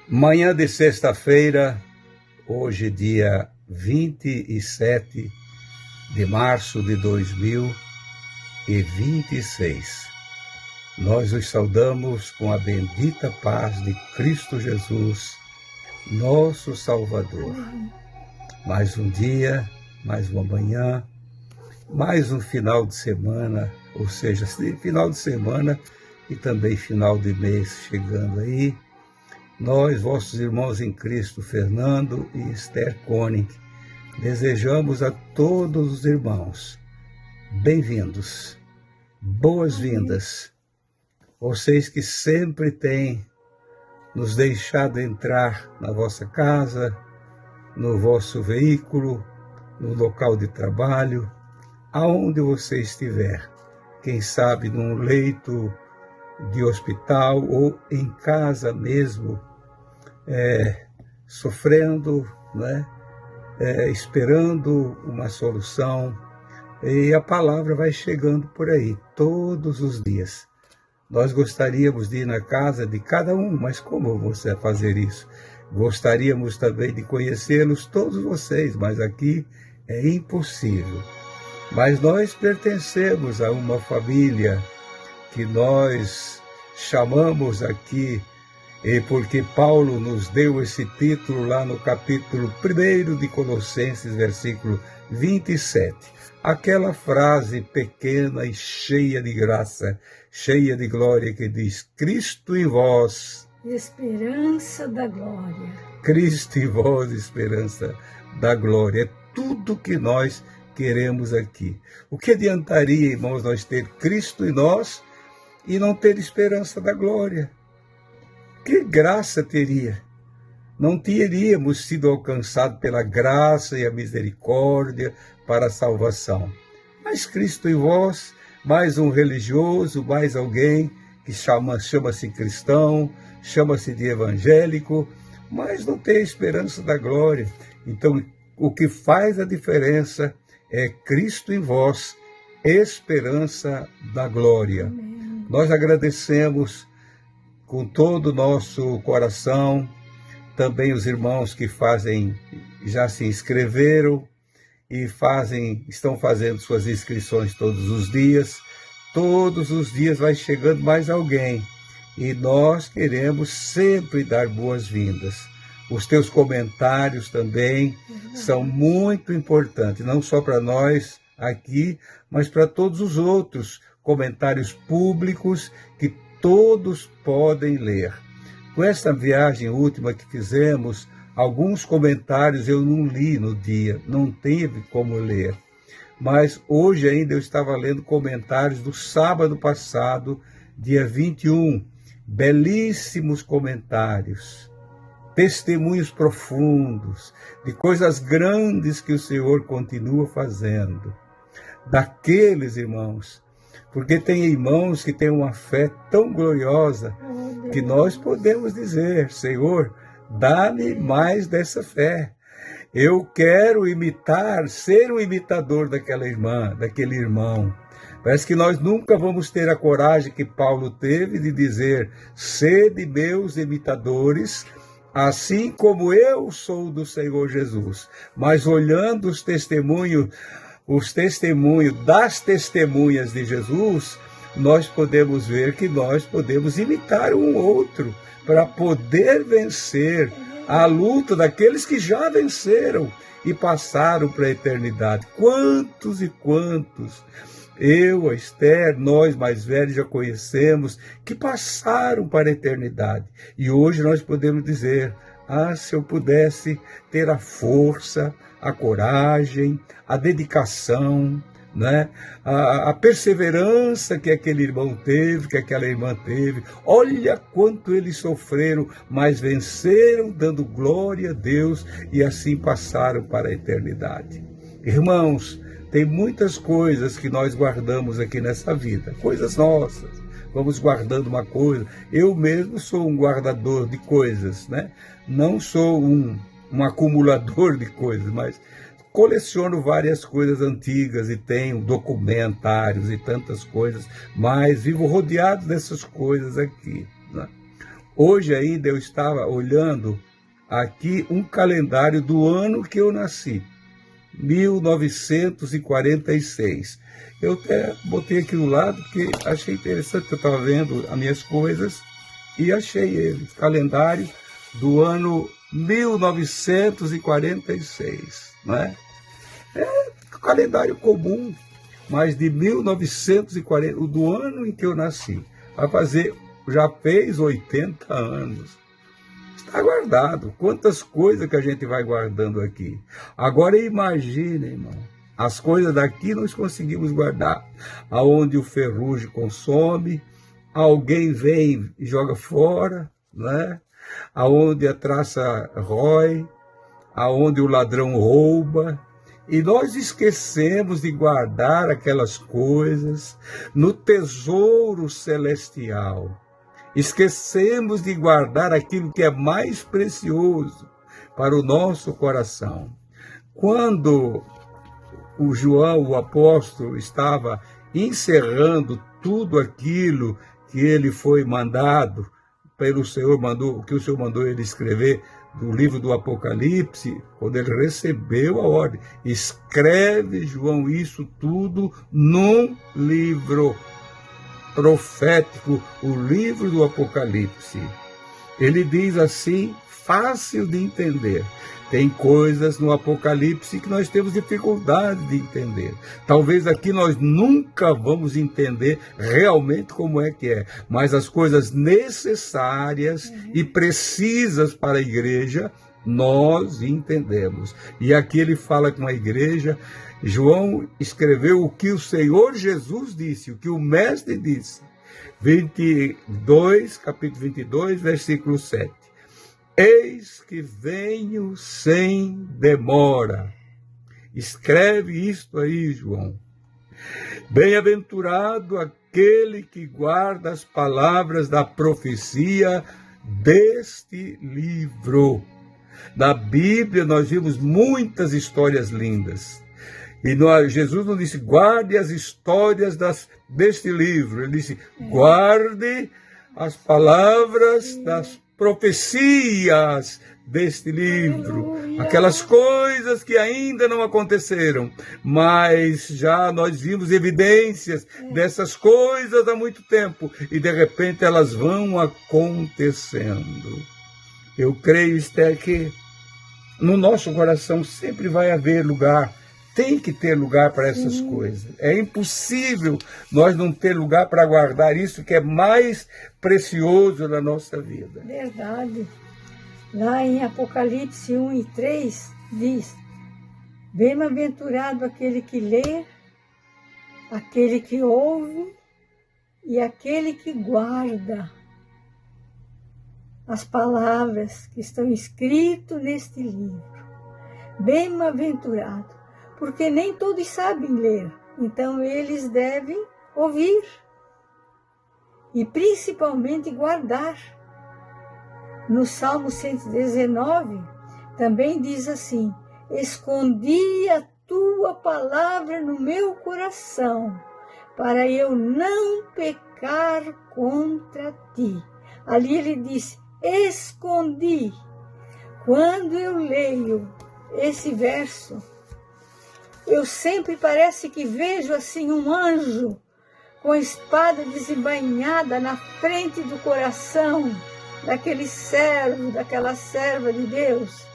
Manhã de sexta-feira, hoje dia 27 de março de 2026. Nós os saudamos com a bendita paz de Cristo Jesus, nosso Salvador. Mais um dia, mais uma manhã, mais um final de semana, ou seja, final de semana e também final de mês chegando aí. Nós, vossos irmãos em Cristo, Fernando e Esther Koenig, desejamos a todos os irmãos bem-vindos, boas-vindas. Vocês que sempre têm nos deixado entrar na vossa casa, no vosso veículo, no local de trabalho, aonde você estiver. Quem sabe num leito de hospital ou em casa mesmo, sofrendo, né? Esperando uma solução. E a palavra vai chegando por aí, todos os dias. Nós gostaríamos de ir na casa de cada um, mas como você vai fazer isso? Gostaríamos também de conhecê-los todos vocês, mas aqui é impossível. Mas nós pertencemos a uma família que nós chamamos aqui, porque Paulo nos deu esse título lá no capítulo 1 de Colossenses, versículo 27. Aquela frase pequena e cheia de graça, cheia de glória, que diz: Cristo em vós, esperança da glória. Cristo em vós, esperança da glória. É tudo que nós queremos aqui. O que adiantaria, irmãos, nós ter Cristo em nós e não ter esperança da glória? Que graça teria? Não teríamos sido alcançados pela graça e a misericórdia para a salvação. Mas Cristo em vós, mais um religioso, mais alguém que chama-se cristão, chama-se de evangélico, mas não tem esperança da glória. Então, o que faz a diferença é Cristo em vós, esperança da glória. Amém. Nós agradecemos com todo o nosso coração, também os irmãos que já se inscreveram e estão fazendo suas inscrições todos os dias. Todos os dias vai chegando mais alguém e nós queremos sempre dar boas-vindas. Os teus comentários também são muito importantes, não só para nós aqui, mas para todos os outros comentários públicos que todos podem ler. Com esta viagem última que fizemos, alguns comentários eu não li no dia, não teve como ler. Mas hoje ainda eu estava lendo comentários do sábado passado, dia 21. Belíssimos comentários, testemunhos profundos, de coisas grandes que o Senhor continua fazendo. Daqueles irmãos, porque tem irmãos que têm uma fé tão gloriosa que nós podemos dizer: Senhor, dá-me mais dessa fé. Eu quero ser um imitador daquela irmã, daquele irmão. Parece que nós nunca vamos ter a coragem que Paulo teve de dizer: sede meus imitadores, assim como eu sou do Senhor Jesus. Mas olhando os testemunhos das testemunhas de Jesus, nós podemos ver que nós podemos imitar um outro para poder vencer a luta daqueles que já venceram e passaram para a eternidade. Quantos e quantos eu, a Esther, nós mais velhos já conhecemos, que passaram para a eternidade. E hoje nós podemos dizer: se eu pudesse ter a força, a coragem, a dedicação, né? A perseverança que aquele irmão teve, que aquela irmã teve. Olha quanto eles sofreram, mas venceram dando glória a Deus e assim passaram para a eternidade. Irmãos, tem muitas coisas que nós guardamos aqui nessa vida, coisas nossas. Vamos guardando uma coisa. Eu mesmo sou um guardador de coisas, né? Não sou um acumulador de coisas, mas coleciono várias coisas antigas e tenho documentários e tantas coisas, mas vivo rodeado dessas coisas aqui, né? Hoje ainda eu estava olhando aqui um calendário do ano que eu nasci, 1946. Eu até botei aqui do lado porque achei interessante, eu estava vendo as minhas coisas e achei ele, calendário do ano 1946, né? É um calendário comum, mas de 1940, do ano em que eu nasci, já fez 80 anos. Está guardado. Quantas coisas que a gente vai guardando aqui. Agora imagine, irmão, as coisas daqui nós conseguimos guardar. Aonde o ferrugem consome, alguém vem e joga fora, né? Aonde a traça rói, aonde o ladrão rouba. E nós esquecemos de guardar aquelas coisas no tesouro celestial. Esquecemos de guardar aquilo que é mais precioso para o nosso coração. Quando o João, o apóstolo, estava encerrando tudo aquilo que ele foi mandado, pelo Senhor que o Senhor mandou ele escrever do livro do Apocalipse, quando ele recebeu a ordem, escreve, João, isso tudo num livro profético, o livro do Apocalipse. Ele diz assim, fácil de entender. Tem coisas no Apocalipse que nós temos dificuldade de entender. Talvez aqui nós nunca vamos entender realmente como é que é, mas as coisas necessárias e precisas para a igreja, nós entendemos. E aqui ele fala com a igreja. João escreveu o que o Senhor Jesus disse, o que o Mestre disse. Capítulo 22, versículo 7. Eis que venho sem demora. Escreve isto aí, João. Bem-aventurado aquele que guarda as palavras da profecia deste livro. Na Bíblia nós vimos muitas histórias lindas. E Jesus não disse, guarde as histórias deste livro. Ele disse, guarde as palavras das profecias deste livro. Aleluia. Aquelas coisas que ainda não aconteceram, mas já nós vimos evidências dessas coisas há muito tempo. E de repente elas vão acontecendo. Eu creio, Esther, que no nosso coração sempre vai haver lugar. Tem que ter lugar para essas coisas. É impossível nós não ter lugar para guardar isso que é mais precioso na nossa vida. Verdade. Lá em Apocalipse 1 e 3 diz, bem-aventurado aquele que lê, aquele que ouve e aquele que guarda as palavras que estão escritas neste livro. Bem-aventurado. Porque nem todos sabem ler, então eles devem ouvir e principalmente guardar. No Salmo 119 também diz assim, escondi a tua palavra no meu coração, para eu não pecar contra ti. Ali ele diz, escondi. Quando eu leio esse verso, eu sempre parece que vejo assim um anjo com a espada desembainhada na frente do coração daquele servo, daquela serva de Deus,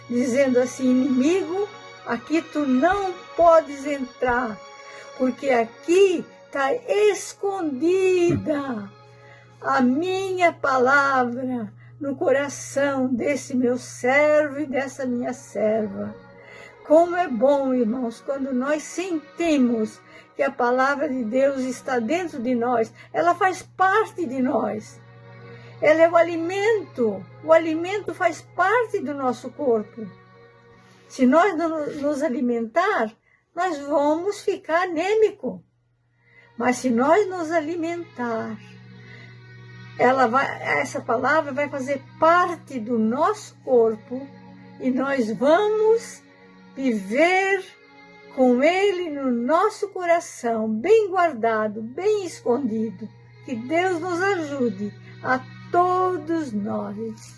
dizendo assim, inimigo, aqui tu não podes entrar, porque aqui está escondida a minha palavra no coração desse meu servo e dessa minha serva. Como é bom, irmãos, quando nós sentimos que a palavra de Deus está dentro de nós, ela faz parte de nós. Ela é o alimento faz parte do nosso corpo. Se nós não nos alimentar, nós vamos ficar anêmicos. Mas se nós nos alimentar, essa palavra vai fazer parte do nosso corpo e nós vamos viver com ele no nosso coração, bem guardado, bem escondido. Que Deus nos ajude a todos todos nós.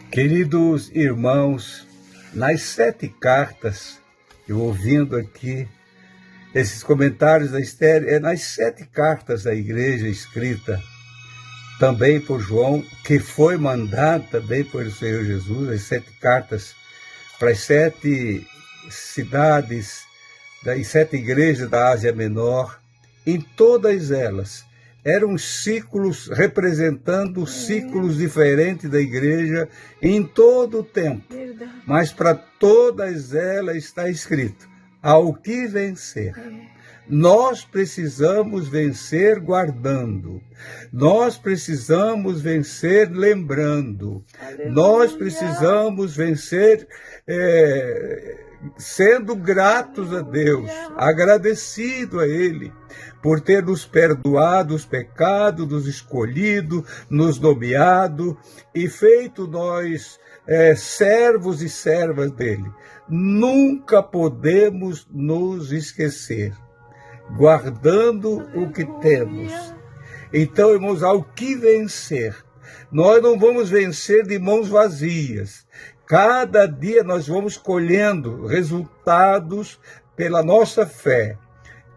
Queridos irmãos, nas 7 cartas, eu ouvindo aqui esses comentários da Esther, nas 7 cartas da igreja escrita também por João, que foi mandado também pelo Senhor Jesus, as 7 cartas para as 7 cidades, das 7 igrejas da Ásia Menor, em todas elas eram ciclos representando ciclos diferentes da igreja em todo o tempo. Verdade. Mas para todas elas está escrito: ao que vencer. Nós precisamos vencer guardando. Nós precisamos vencer lembrando. Aleluia. Nós precisamos vencer sendo gratos a Deus, agradecido a Ele por ter nos perdoado os pecados, nos escolhido, nos nomeado e feito nós servos e servas dele. Nunca podemos nos esquecer, guardando o que temos. Então, irmãos, ao que vencer, nós não vamos vencer de mãos vazias. Cada dia nós vamos colhendo resultados pela nossa fé.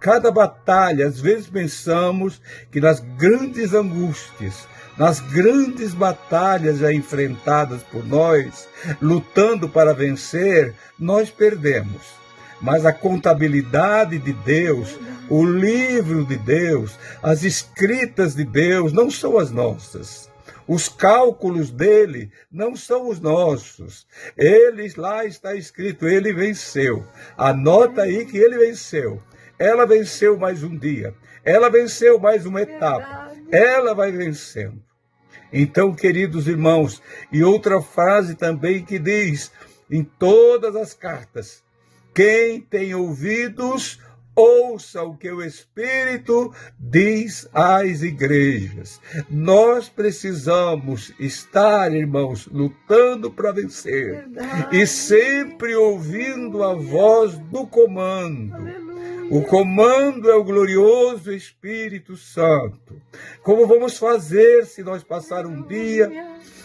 Cada batalha, às vezes pensamos que nas grandes angústias, nas grandes batalhas já enfrentadas por nós, lutando para vencer, nós perdemos. Mas a contabilidade de Deus, o livro de Deus, as escritas de Deus não são as nossas. Os cálculos dele não são os nossos. Lá está escrito, ele venceu. Anota aí que ele venceu. Ela venceu mais um dia. Ela venceu mais uma etapa. Ela vai vencendo. Então, queridos irmãos, e outra frase também que diz em todas as cartas: quem tem ouvidos, ouça o que o Espírito diz às igrejas. Nós precisamos estar, irmãos, lutando para vencer. Verdade. E sempre ouvindo a voz do comando. Aleluia. O comando é o glorioso Espírito Santo. Como vamos fazer se nós passar um dia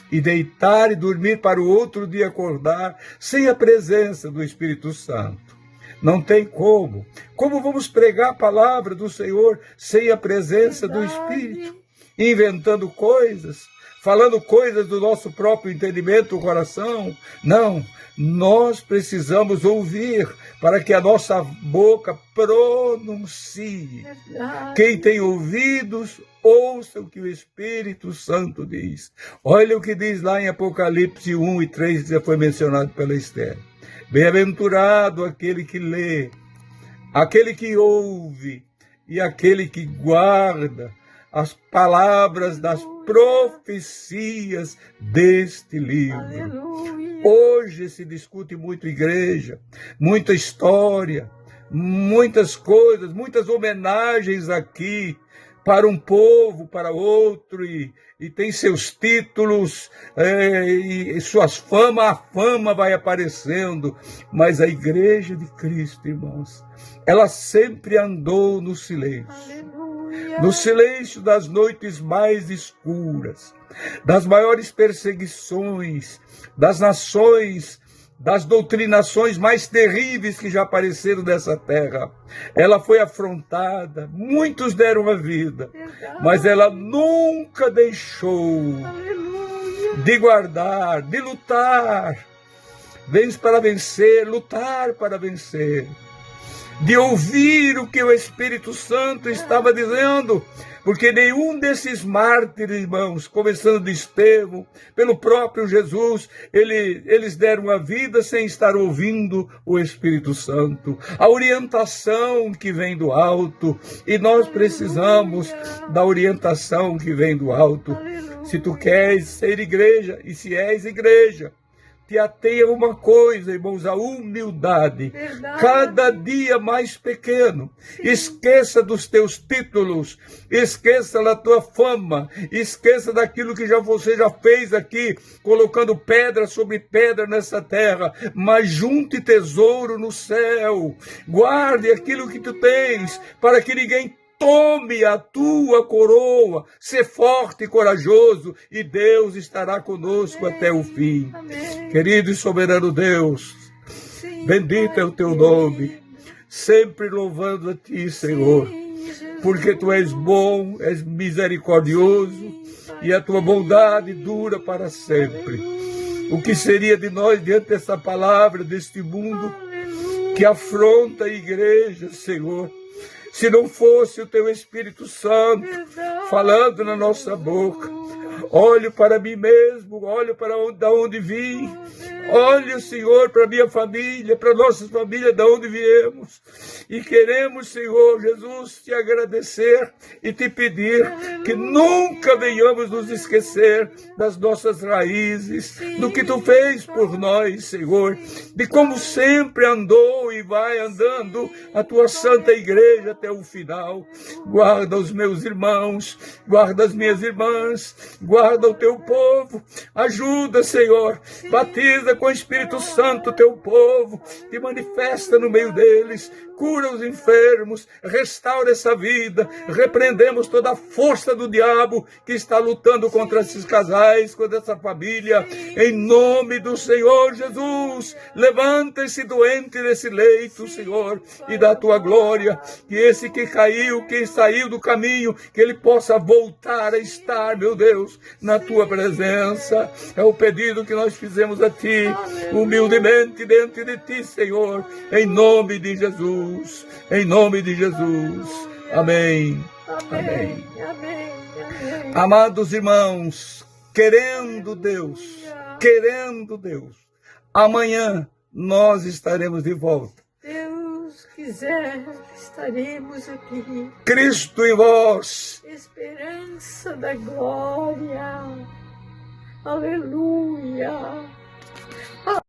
e deitar e dormir para o outro dia acordar sem a presença do Espírito Santo? Não tem como. Como vamos pregar a palavra do Senhor sem a presença do Espírito? Inventando coisas, falando coisas do nosso próprio entendimento, o coração? Não. Nós precisamos ouvir para que a nossa boca pronuncie. Verdade. Quem tem ouvidos, ouça o que o Espírito Santo diz. Olha o que diz lá em Apocalipse 1 e 3, que já foi mencionado pela Esther. Bem-aventurado aquele que lê, aquele que ouve e aquele que guarda as palavras das profecias deste livro. Aleluia. Hoje se discute muito igreja, muita história, muitas coisas, muitas homenagens aqui para um povo, para outro, e tem seus títulos e suas famas, a fama vai aparecendo. Mas a igreja de Cristo, irmãos, ela sempre andou no silêncio. Aleluia. No silêncio das noites mais escuras, das maiores perseguições, das nações, das doutrinações mais terríveis que já apareceram nessa terra. Ela foi afrontada, muitos deram a vida, mas ela nunca deixou de guardar, de lutar, para vencer, lutar para vencer, de ouvir o que o Espírito Santo estava dizendo, porque nenhum desses mártires, irmãos, começando de Estevão, pelo próprio Jesus, eles deram a vida sem estar ouvindo o Espírito Santo, a orientação que vem do alto, e nós precisamos da orientação que vem do alto. Se tu queres ser igreja, e se és igreja, te atenha uma coisa, irmãos, a humildade. Verdade. Cada dia mais pequeno. Sim. Esqueça dos teus títulos, esqueça da tua fama, esqueça daquilo que você já fez aqui, colocando pedra sobre pedra nessa terra, mas junte tesouro no céu. Guarde aquilo que tu tens, para que ninguém tome a tua coroa, ser forte e corajoso, e Deus estará conosco até o fim. Amém. Querido e soberano Deus, Sim, bendito é o teu nome, sempre louvando a ti, Senhor, porque tu és bom, és misericordioso, e a tua bondade dura para sempre. O que seria de nós diante dessa palavra, deste mundo que afronta a igreja, Senhor, se não fosse o teu Espírito Santo falando na nossa boca? Olho para mim mesmo, olho para onde vim, olho, Senhor, para minha família, para nossas famílias, de onde viemos, e queremos, Senhor Jesus, te agradecer e te pedir que nunca venhamos nos esquecer das nossas raízes, do que tu fez por nós, Senhor, de como sempre andou e vai andando a tua santa igreja até o final. Guarda os meus irmãos, guarda as minhas irmãs, guarda o teu povo, ajuda, Senhor, batiza com o Espírito Santo o teu povo, te manifesta no meio deles, cura os enfermos, restaura essa vida, repreendemos toda a força do diabo que está lutando contra esses casais, contra essa família, em nome do Senhor Jesus. Levanta esse doente desse leito, Senhor, e da tua glória, que esse que caiu, que saiu do caminho, que ele possa voltar a estar, meu Deus, na tua presença. É o pedido que nós fizemos a ti, humildemente diante de ti, Senhor, em nome de Jesus. Em nome de Jesus. Amém. Amém. Amados irmãos, querendo Deus, amanhã nós estaremos de volta. Deus quiser, estaremos aqui. Cristo em vós, esperança da glória. Aleluia.